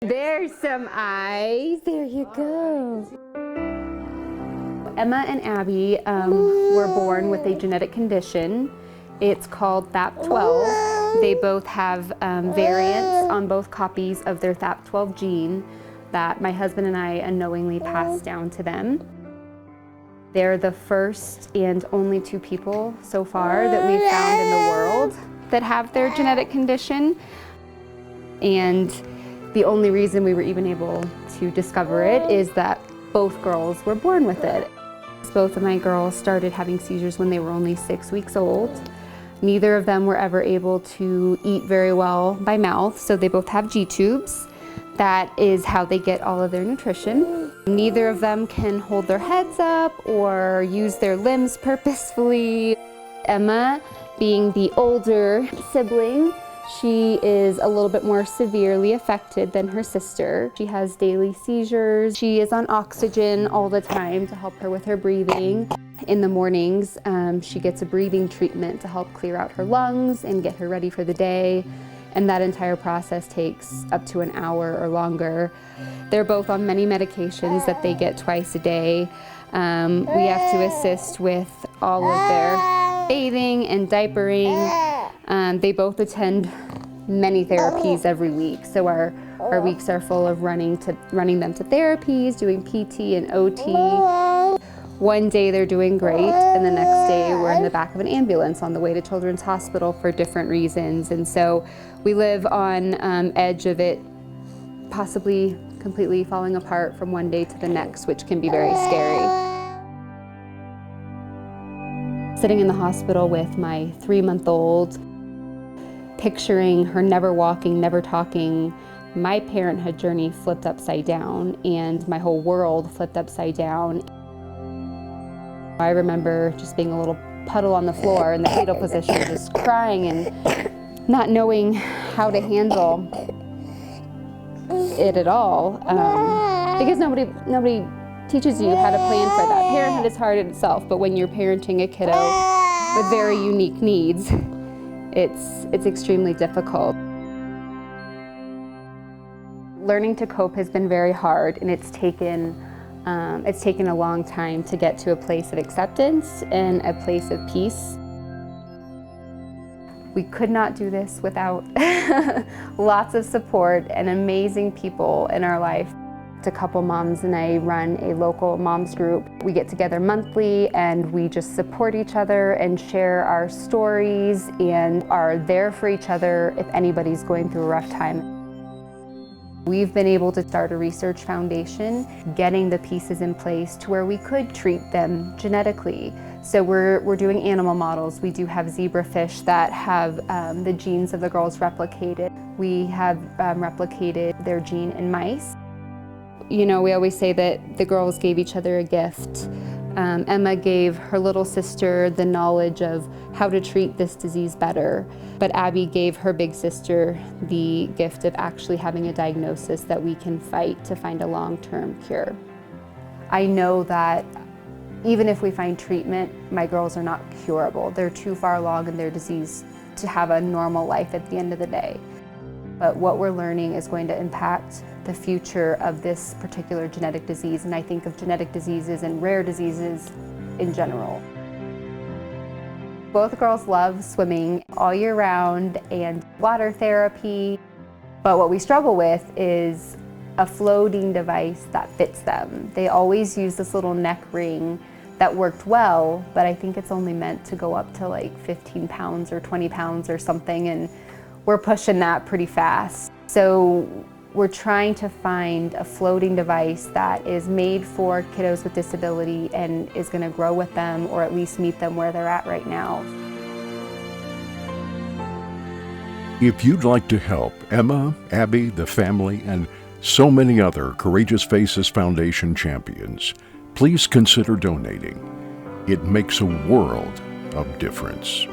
There's some eyes. There you go. Emma and Abby were born with a genetic condition. It's called Thap 12. They both have variants on both copies of their Thap 12 gene that my husband and I unknowingly passed down to them. They're the first and only 2 people so far that we've found in the world that have their genetic condition. And the only reason we were even able to discover it is that both girls were born with it. Both of my girls started having seizures when they were only 6 weeks old. Neither of them were ever able to eat very well by mouth, so they both have G-tubes. That is how they get all of their nutrition. Neither of them can hold their heads up or use their limbs purposefully. Emma, being the older sibling, she is a little bit more severely affected than her sister. She has daily seizures. She is on oxygen all the time to help her with her breathing. In the mornings, she gets a breathing treatment to help clear out her lungs and get her ready for the day. And that entire process takes up to an hour or longer. They're both on many medications that they get twice a day. We have to assist with all of their bathing and diapering. They both attend many therapies every week. So our weeks are full of running them to therapies, doing PT and OT. One day they're doing great, and the next day we're in the back of an ambulance on the way to Children's Hospital for different reasons. And so we live on edge of it possibly completely falling apart from one day to the next, which can be very scary. Sitting in the hospital with my 3-month-old, picturing her never walking, never talking, my parenthood journey flipped upside down and my whole world flipped upside down. I remember just being a little puddle on the floor in the fetal position, just crying and not knowing how to handle it at all, because nobody teaches you how to plan for that. Parenthood is hard in itself, but when you're parenting a kiddo with very unique needs, it's extremely difficult. Learning to cope has been very hard, and it's taken a long time to get to a place of acceptance and a place of peace. We could not do this without lots of support and amazing people in our life. A couple moms and I run a local moms group. We get together monthly and we just support each other and share our stories and are there for each other if anybody's going through a rough time. We've been able to start a research foundation, getting the pieces in place to where we could treat them genetically. So we're doing animal models. We do have zebrafish that have the genes of the girls replicated. We have replicated their gene in mice. You know, we always say that the girls gave each other a gift. Emma gave her little sister the knowledge of how to treat this disease better, but Abby gave her big sister the gift of actually having a diagnosis that we can fight to find a long-term cure. I know that even if we find treatment, my girls are not curable. They're too far along in their disease to have a normal life at the end of the day. But what we're learning is going to impact the future of this particular genetic disease, and I think of genetic diseases and rare diseases in general. Both girls love swimming all year round and water therapy, but what we struggle with is a floating device that fits them. They always use this little neck ring that worked well, but I think it's only meant to go up to like 15 pounds or 20 pounds or something, and we're pushing that pretty fast. So we're trying to find a floating device that is made for kiddos with disability and is going to grow with them or at least meet them where they're at right now. If you'd like to help Emma, Abby, the family, and so many other Courageous Faces Foundation champions, please consider donating. It makes a world of difference.